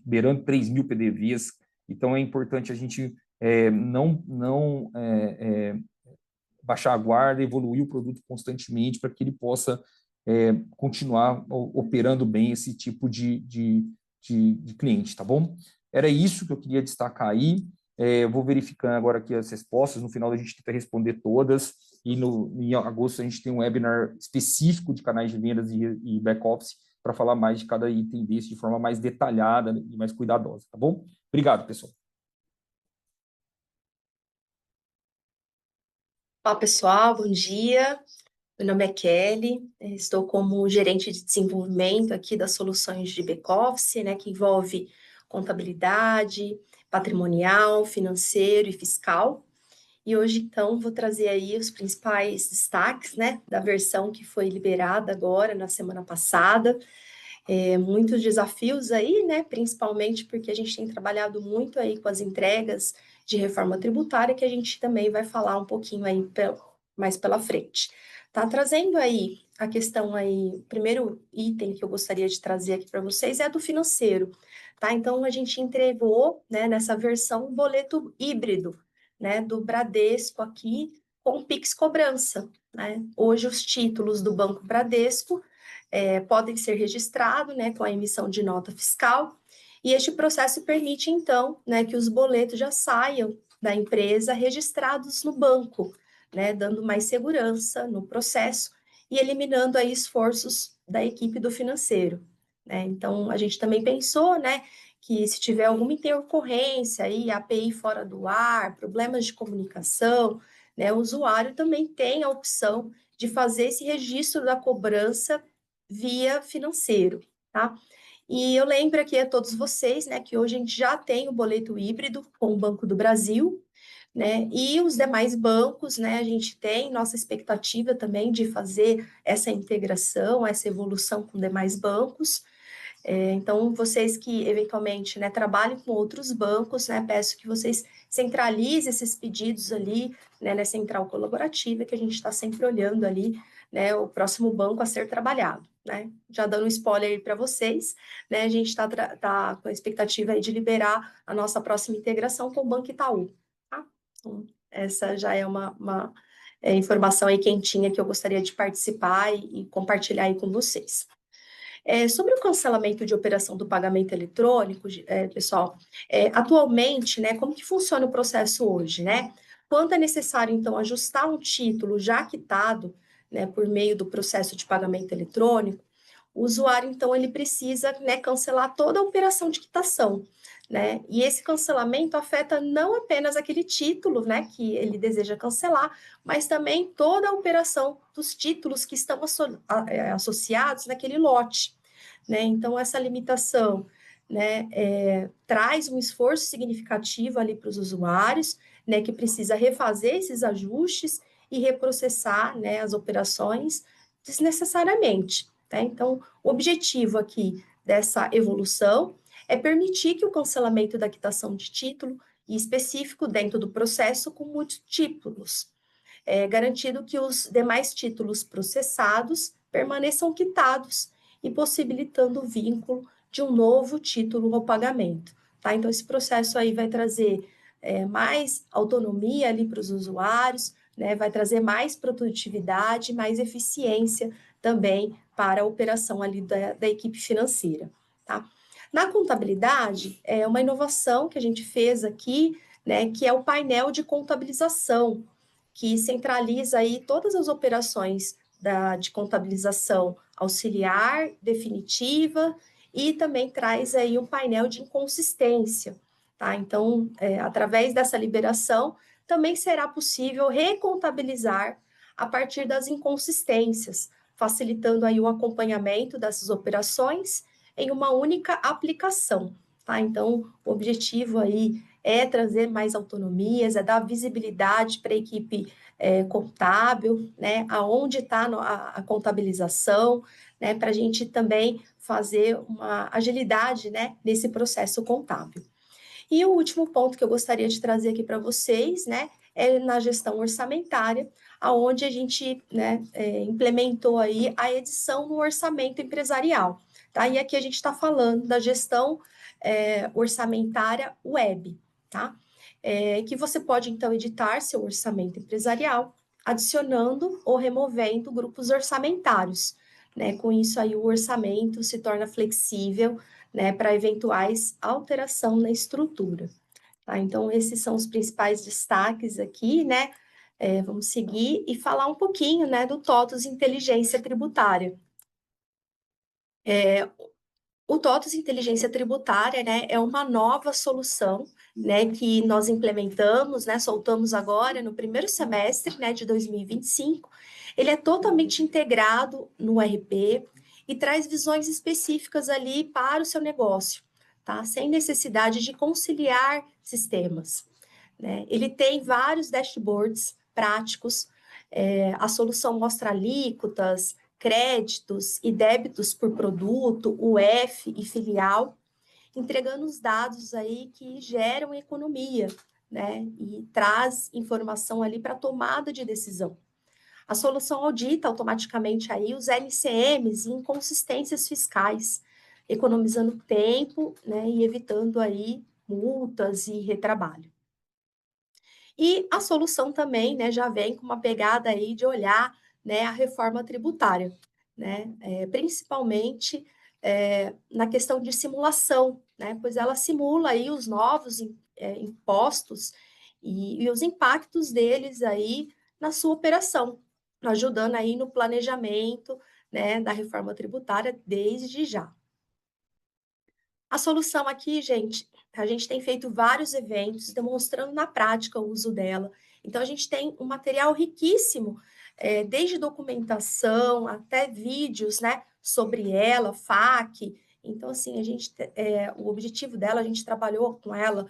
beirando 3 mil PDVs. Então, é importante a gente não baixar a guarda, evoluir o produto constantemente para que ele possa continuar operando bem esse tipo de cliente, tá bom? Era isso que eu queria destacar aí. Eu vou verificando agora aqui as respostas, no final a gente tenta responder todas, e em agosto a gente tem um webinar específico de canais de vendas e back-office para falar mais de cada item desse de forma mais detalhada e mais cuidadosa, tá bom? Obrigado, pessoal. Olá, pessoal, bom dia. Meu nome é Kelly, estou como gerente de desenvolvimento aqui das soluções de back-office, né, que envolve contabilidade, patrimonial, financeiro e fiscal. E hoje, então, vou trazer aí os principais destaques, né, da versão que foi liberada agora, na semana passada. Muitos desafios aí, né, principalmente porque a gente tem trabalhado muito aí com as entregas de reforma tributária, que a gente também vai falar um pouquinho aí mais pela frente. Tá trazendo aí a questão aí, o primeiro item que eu gostaria de trazer aqui para vocês é do financeiro, tá? Então, a gente entregou, né, nessa versão, um boleto híbrido, né, do Bradesco aqui, com Pix Cobrança, né? Hoje, os títulos do Banco Bradesco podem ser registrados, né, com a emissão de nota fiscal, e este processo permite, então, né, que os boletos já saiam da empresa registrados no banco, né, dando mais segurança no processo e eliminando aí esforços da equipe do financeiro, né? Então, a gente também pensou, né, que se tiver alguma intercorrência aí, API fora do ar, problemas de comunicação, né, o usuário também tem a opção de fazer esse registro da cobrança via financeiro, tá? E eu lembro aqui a todos vocês, né, que hoje a gente já tem o boleto híbrido com o Banco do Brasil, né, e os demais bancos, né, a gente tem nossa expectativa também de fazer essa integração, essa evolução com demais bancos. Então, vocês que eventualmente, né, trabalhem com outros bancos, né, peço que vocês centralizem esses pedidos ali, né, na central colaborativa, que a gente está sempre olhando ali, né, o próximo banco a ser trabalhado, né? Já dando um spoiler aí para vocês, né, a gente está com a expectativa aí de liberar a nossa próxima integração com o Banco Itaú, tá? Então, essa já é uma informação aí quentinha que eu gostaria de participar e compartilhar aí com vocês. Sobre o cancelamento de operação do pagamento eletrônico, pessoal, atualmente, né, como que funciona o processo hoje, né? Quando é necessário, então, ajustar um título já quitado, né, por meio do processo de pagamento eletrônico, o usuário, então, ele precisa, né, cancelar toda a operação de quitação, né? E esse cancelamento afeta não apenas aquele título, né, que ele deseja cancelar, mas também toda a operação dos títulos que estão associados naquele lote, né? Então, essa limitação, né, traz um esforço significativo ali para os usuários, né, que precisa refazer esses ajustes e reprocessar, né, as operações desnecessariamente, tá? Então, o objetivo aqui dessa evolução é permitir que o cancelamento da quitação de título e específico dentro do processo com muitos títulos, garantindo que os demais títulos processados permaneçam quitados e possibilitando o vínculo de um novo título ao pagamento, tá? Então, esse processo aí vai trazer mais autonomia ali para os usuários, né? Vai trazer mais produtividade, mais eficiência também para a operação ali da equipe financeira, tá? Na contabilidade, é uma inovação que a gente fez aqui, né, que é o painel de contabilização, que centraliza aí todas as operações de contabilização auxiliar, definitiva, e também traz aí um painel de inconsistência, tá? Então, através dessa liberação, também será possível recontabilizar a partir das inconsistências, facilitando aí o acompanhamento dessas operações em uma única aplicação, tá? Então, o objetivo aí é trazer mais autonomias, é dar visibilidade para a equipe contábil, né? Aonde está a contabilização, né? Para a gente também fazer uma agilidade, né? Nesse processo contábil. E o último ponto que eu gostaria de trazer aqui para vocês, né? É na gestão orçamentária, aonde a gente, né, implementou aí a edição no orçamento empresarial, tá? E aqui a gente está falando da gestão orçamentária web, tá? Que você pode, então, editar seu orçamento empresarial, adicionando ou removendo grupos orçamentários, né? Com isso aí o orçamento se torna flexível, né, para eventuais alteração na estrutura, tá? Então, esses são os principais destaques aqui, né? Vamos seguir e falar um pouquinho, né, do TOTVS Inteligência Tributária. O TOTVS Inteligência Tributária, né, é uma nova solução, né, que nós implementamos, né, soltamos agora no primeiro semestre, né, de 2025. Ele é totalmente integrado no RP e traz visões específicas ali para o seu negócio, tá? Sem necessidade de conciliar sistemas, né? Ele tem vários dashboards práticos, a solução mostra alíquotas, créditos e débitos por produto, UF e filial, entregando os dados aí que geram economia, né? E traz informação ali para tomada de decisão. A solução audita automaticamente aí os LCMs e inconsistências fiscais, economizando tempo, né, e evitando aí multas e retrabalho. E a solução também, né, já vem com uma pegada aí de olhar, né, a reforma tributária, né, principalmente na questão de simulação, né, pois ela simula aí os novos impostos e os impactos deles aí na sua operação, ajudando aí no planejamento, né, da reforma tributária desde já. A solução aqui, gente, a gente tem feito vários eventos demonstrando na prática o uso dela. Então, a gente tem um material riquíssimo, desde documentação até vídeos, né, sobre ela, FAQ. Então, assim, o objetivo dela, a gente trabalhou com ela,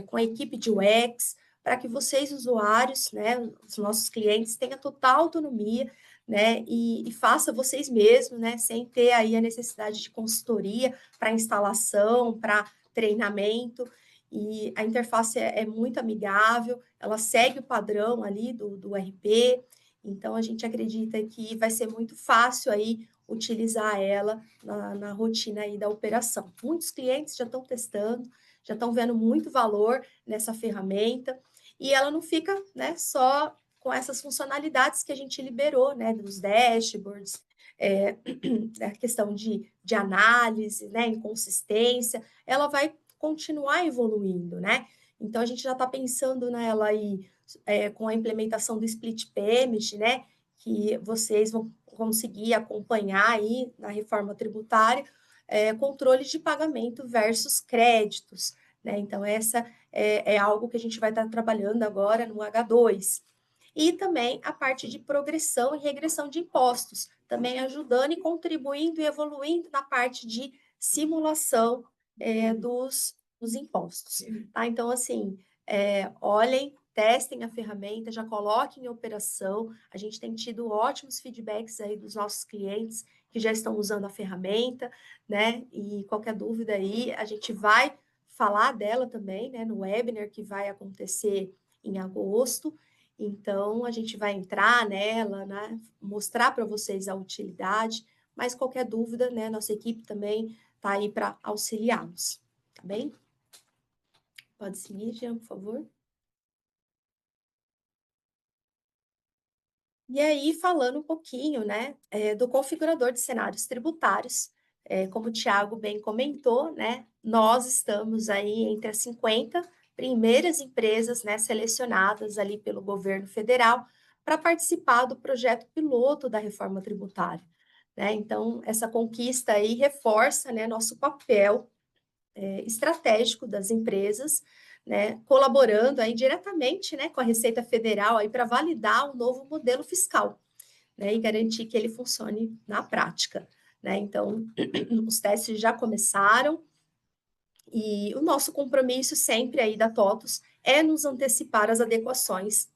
com a equipe de UX, para que vocês, usuários, né, os nossos clientes, tenham total autonomia, né, e faça vocês mesmos, né, sem ter aí a necessidade de consultoria para instalação, para treinamento, e a interface é muito amigável, ela segue o padrão ali do RP, então a gente acredita que vai ser muito fácil aí utilizar ela na rotina aí da operação. Muitos clientes já estão testando, já estão vendo muito valor nessa ferramenta, e ela não fica, né, só com essas funcionalidades que a gente liberou, né, dos dashboards, a questão de análise, né, inconsistência, ela vai continuar evoluindo, né? Então, a gente já está pensando nela aí com a implementação do Split Payment, né, que vocês vão conseguir acompanhar aí na reforma tributária, controle de pagamento versus créditos, né? Então, essa é algo que a gente vai estar trabalhando agora no H2. E também a parte de progressão e regressão de impostos, também ajudando e contribuindo e evoluindo na parte de simulação dos impostos. Tá? Então, assim, olhem, testem a ferramenta, já coloquem em operação. A gente tem tido ótimos feedbacks aí dos nossos clientes que já estão usando a ferramenta, né? E qualquer dúvida aí, a gente vai falar dela também, né? No webinar que vai acontecer em agosto. Então, a gente vai entrar nela, né? Mostrar para vocês a utilidade, mas qualquer dúvida, né? Nossa equipe também está aí para auxiliá-los, tá bem? Pode seguir, Jean, por favor. E aí, falando um pouquinho, né, do configurador de cenários tributários, como o Thiago bem comentou, né, nós estamos aí entre as 50 primeiras empresas, né, selecionadas ali pelo governo federal para participar do projeto piloto da reforma tributária, né? Então, essa conquista aí reforça, né, nosso papel estratégico das empresas, né, colaborando aí diretamente, né, com a Receita Federal aí para validar o novo modelo fiscal, né, e garantir que ele funcione na prática, né? Então, os testes já começaram e o nosso compromisso sempre aí da TOTUS é nos antecipar as adequações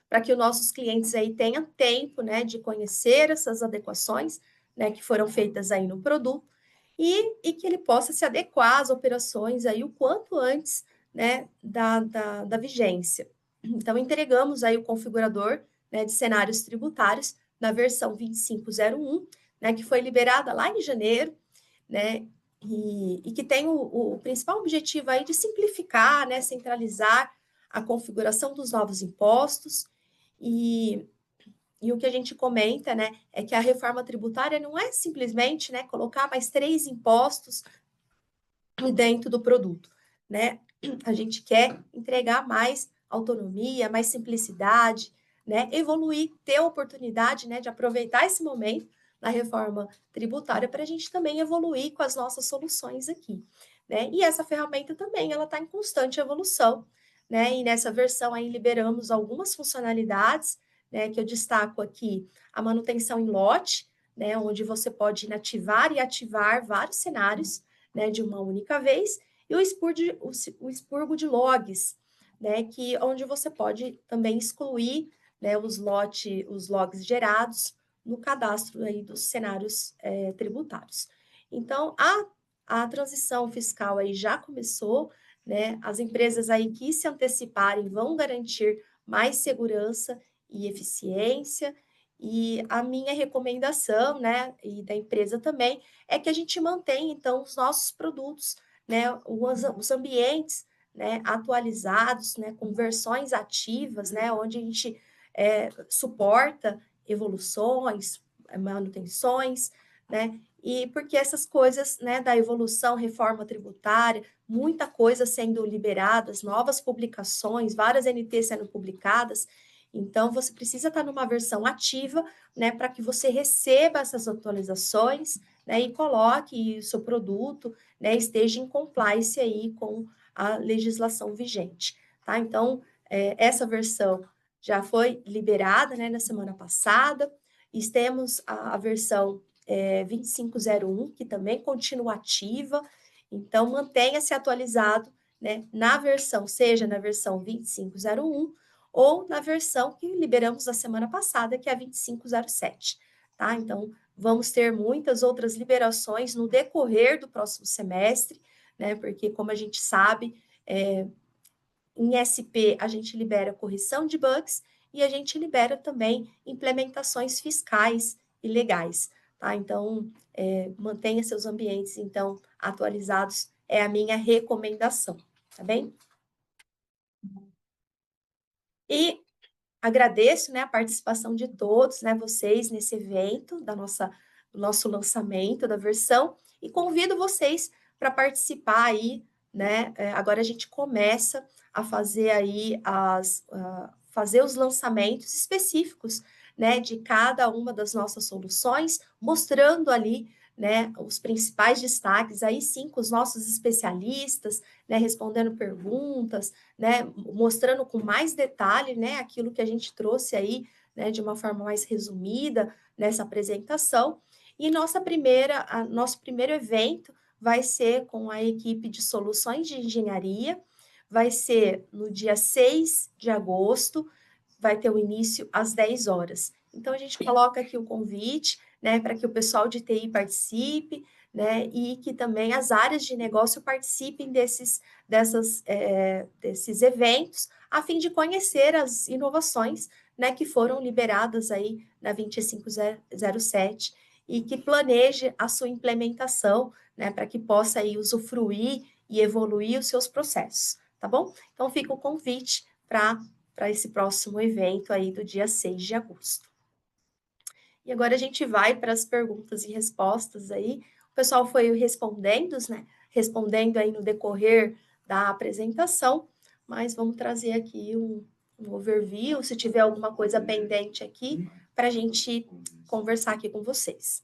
para que os nossos clientes aí tenham tempo, né, de conhecer essas adequações, né, que foram feitas aí no produto e que ele possa se adequar às operações aí o quanto antes, né, da vigência. Então, entregamos aí o configurador, né, de cenários tributários na versão 2501, né, que foi liberada lá em janeiro, né, e que tem o principal objetivo aí de simplificar, né, centralizar a configuração dos novos impostos e o que a gente comenta, né, é que a reforma tributária não é simplesmente, né, colocar mais 3 impostos dentro do produto, né? A gente quer entregar mais autonomia, mais simplicidade, né? Evoluir, ter a oportunidade, né, de aproveitar esse momento na reforma tributária para a gente também evoluir com as nossas soluções aqui, né? E essa ferramenta também, ela está em constante evolução, né? E nessa versão aí liberamos algumas funcionalidades, né, que eu destaco aqui, a manutenção em lote, né, onde você pode inativar e ativar vários cenários, né, de uma única vez, e o expurgo de logs, né, onde você pode também excluir, né, os logs gerados no cadastro aí dos cenários tributários. Então, a transição fiscal aí já começou, né, as empresas aí que se anteciparem vão garantir mais segurança e eficiência, e a minha recomendação, né, e da empresa também, é que a gente mantenha, então, os nossos produtos, né, os ambientes, né, atualizados, né, com versões ativas, né, onde a gente suporta evoluções, manutenções, né, e porque essas coisas, né, da evolução, reforma tributária, muita coisa sendo liberada, novas publicações, várias NTs sendo publicadas, então você precisa estar numa versão ativa, né, para que você receba essas atualizações, né, e coloque o seu produto, né, esteja em compliance aí com a legislação vigente, tá? Então, essa versão já foi liberada, né, na semana passada, e temos a versão 2501, que também continua ativa, então mantenha-se atualizado, né, seja na versão 2501, ou na versão que liberamos na semana passada, que é a 2507, tá? Então, vamos ter muitas outras liberações no decorrer do próximo semestre, né? Porque, como a gente sabe, em SP a gente libera correção de bugs e a gente libera também implementações fiscais e legais, tá? Então, mantenha seus ambientes, então, atualizados, é a minha recomendação, tá bem? E agradeço, né, a participação de todos, né, vocês nesse evento da nossa do nosso lançamento da versão, e convido vocês para participar aí, né? Agora a gente começa a fazer aí fazer os lançamentos específicos, né, de cada uma das nossas soluções, mostrando ali, né, os principais destaques, aí sim, com os nossos especialistas, né, respondendo perguntas, né, mostrando com mais detalhe, né, aquilo que a gente trouxe aí, né, de uma forma mais resumida nessa apresentação. E nosso primeiro evento vai ser com a equipe de soluções de engenharia, vai ser no dia 6 de agosto, vai ter o início às 10 horas. Então, a gente coloca aqui o convite, né, para que o pessoal de TI participe, né, e que também as áreas de negócio participem desses eventos, a fim de conhecer as inovações, né, que foram liberadas aí na 2507 e que planeje a sua implementação, né, para que possa aí usufruir e evoluir os seus processos, tá bom? Então, fica o convite para esse próximo evento aí do dia 6 de agosto. E agora a gente vai para as perguntas e respostas aí. O pessoal foi respondendo, né? Respondendo aí no decorrer da apresentação, mas vamos trazer aqui um overview, se tiver alguma coisa pendente aqui, para a gente conversar aqui com vocês.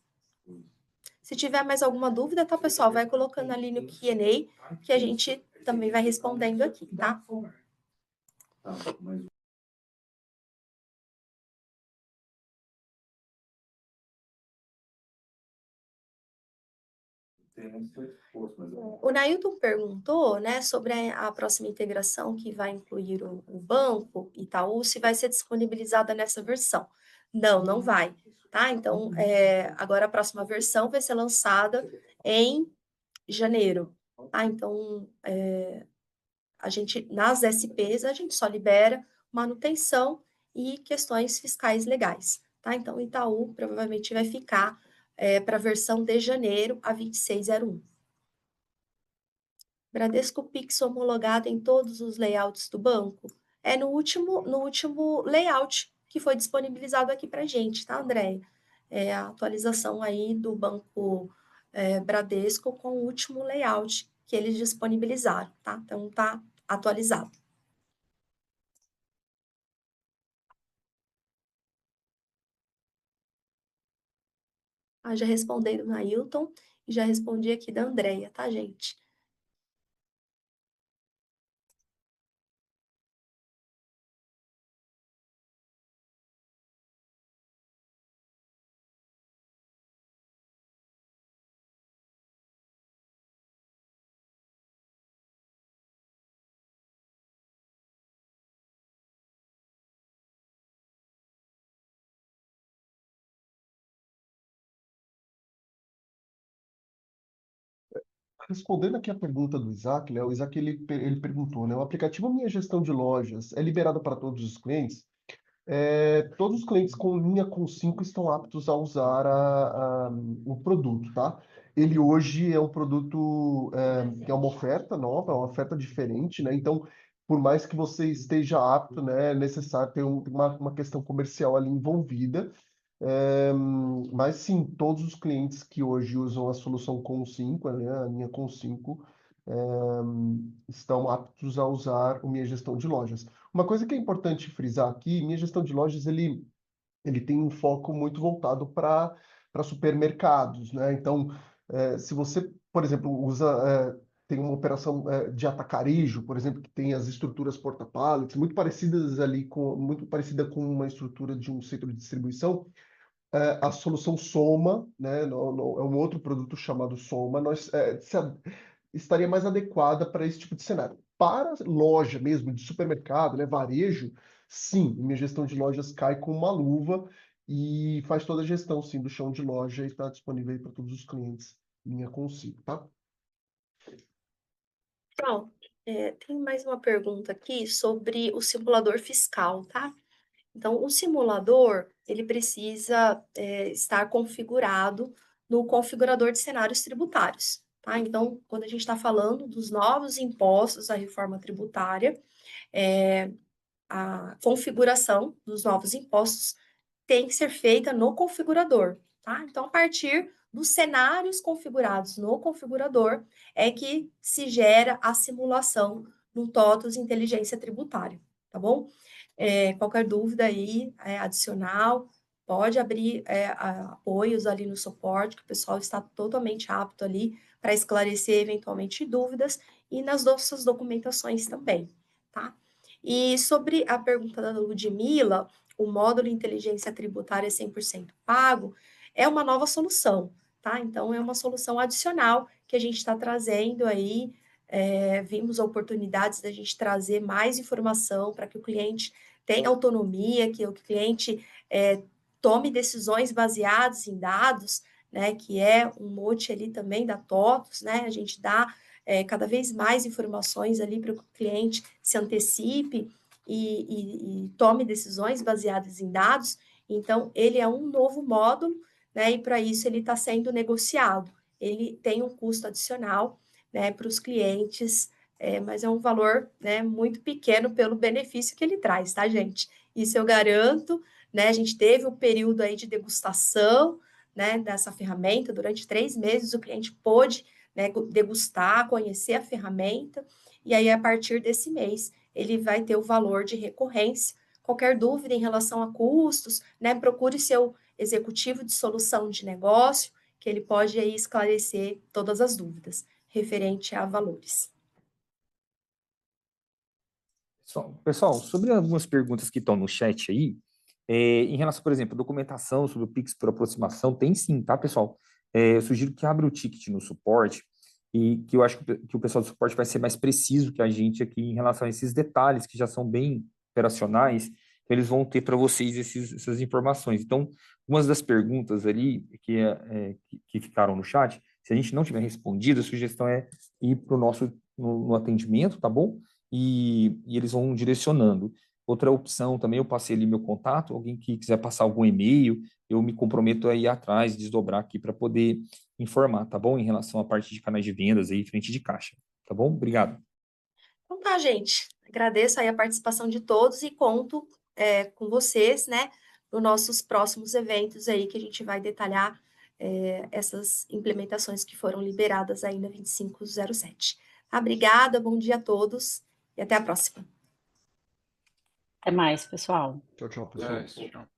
Se tiver mais alguma dúvida, tá, pessoal? Vai colocando ali no Q&A, que a gente também vai respondendo aqui, tá? O Nailton perguntou, né, sobre a próxima integração que vai incluir o banco Itaú, se vai ser disponibilizada nessa versão. Não, não vai, tá? Então, agora a próxima versão vai ser lançada em janeiro, tá? Então, nas SPs, a gente só libera manutenção e questões fiscais legais, tá? Então, o Itaú provavelmente vai ficar para a versão de janeiro, a 2601. Bradesco Pix homologado em todos os layouts do banco? É no último layout que foi disponibilizado aqui para a gente, tá, Andréia? É a atualização aí do banco Bradesco com o último layout que eles disponibilizaram, tá? Então, tá atualizado. Já respondi do Nailton e já respondi aqui da Andréia, tá, gente? Respondendo aqui a pergunta do Isaac, né? O Isaac ele perguntou, né? O aplicativo Minha Gestão de Lojas é liberado para todos os clientes? Todos os clientes com linha com 5 estão aptos a usar o produto, tá? Ele hoje é um produto que é uma oferta nova, é uma oferta diferente, né? Então, por mais que você esteja apto, né, é necessário ter uma questão comercial ali envolvida. Mas sim, todos os clientes que hoje usam a solução com 5, né, a linha com 5, estão aptos a usar o Minha Gestão de Lojas. Uma coisa que é importante frisar aqui, Minha Gestão de Lojas, ele tem um foco muito voltado para supermercados, né? Então, se você, por exemplo, tem uma operação de atacarejo, por exemplo, que tem as estruturas porta-pallets, muito parecida com uma estrutura de um centro de distribuição, a solução Soma, né, é um outro produto chamado Soma, estaria mais adequada para esse tipo de cenário. Para loja mesmo, de supermercado, né, varejo, sim, minha gestão de lojas cai com uma luva e faz toda a gestão, sim, do chão de loja e está disponível aí para todos os clientes. Minha consigo, tá? Pronto. Tem mais uma pergunta aqui sobre o simulador fiscal, tá? Então, o simulador, ele precisa estar configurado no configurador de cenários tributários, tá? Então, quando a gente está falando dos novos impostos, a reforma tributária, a configuração dos novos impostos tem que ser feita no configurador, tá? Então, a partir dos cenários configurados no configurador é que se gera a simulação no TOTVS Inteligência Tributária, tá bom? Qualquer dúvida aí adicional, pode abrir apoios ali no suporte, que o pessoal está totalmente apto ali para esclarecer eventualmente dúvidas e nas nossas documentações também, tá? E sobre a pergunta da Ludmila, o módulo Inteligência Tributária 100% pago é uma nova solução, tá? Então, é uma solução adicional que a gente está trazendo aí, vimos oportunidades da gente trazer mais informação para que o cliente tenha autonomia, que o cliente tome decisões baseadas em dados, né, que é um mote ali também da TOTVS, né, a gente dá cada vez mais informações ali para que o cliente se antecipe e tome decisões baseadas em dados. Então, ele é um novo módulo, né, e para isso ele está sendo negociado. Ele tem um custo adicional, né, para os clientes, mas é um valor, né, muito pequeno pelo benefício que ele traz, tá, gente? Isso eu garanto, né? A gente teve um período aí de degustação, né, dessa ferramenta. Durante 3 meses o cliente pôde, né, degustar, conhecer a ferramenta, e aí a partir desse mês ele vai ter o valor de recorrência. Qualquer dúvida em relação a custos, né, procure seu executivo de solução de negócio, que ele pode aí esclarecer todas as dúvidas referente a valores. Pessoal, sobre algumas perguntas que estão no chat aí, em relação, por exemplo, documentação sobre o Pix por aproximação, tem sim, tá, pessoal? Eu sugiro que abra o ticket no suporte e que eu acho que o pessoal do suporte vai ser mais preciso que a gente aqui em relação a esses detalhes que já são bem operacionais, eles vão ter para vocês essas informações. Então, algumas das perguntas ali que ficaram no chat, se a gente não tiver respondido, a sugestão é ir para o nosso no atendimento, tá bom? E eles vão direcionando. Outra opção também, eu passei ali meu contato, alguém que quiser passar algum e-mail, eu me comprometo a ir atrás, desdobrar aqui para poder informar, tá bom? Em relação à parte de canais de vendas aí, frente de caixa, tá bom? Obrigado. Então tá, gente. Agradeço aí a participação de todos e conto com vocês, né, nos nossos próximos eventos aí que a gente vai detalhar essas implementações que foram liberadas aí na 2507. Tá? Obrigada, bom dia a todos e até a próxima. Até mais, pessoal. Tchau, tchau, pessoal. Tchau.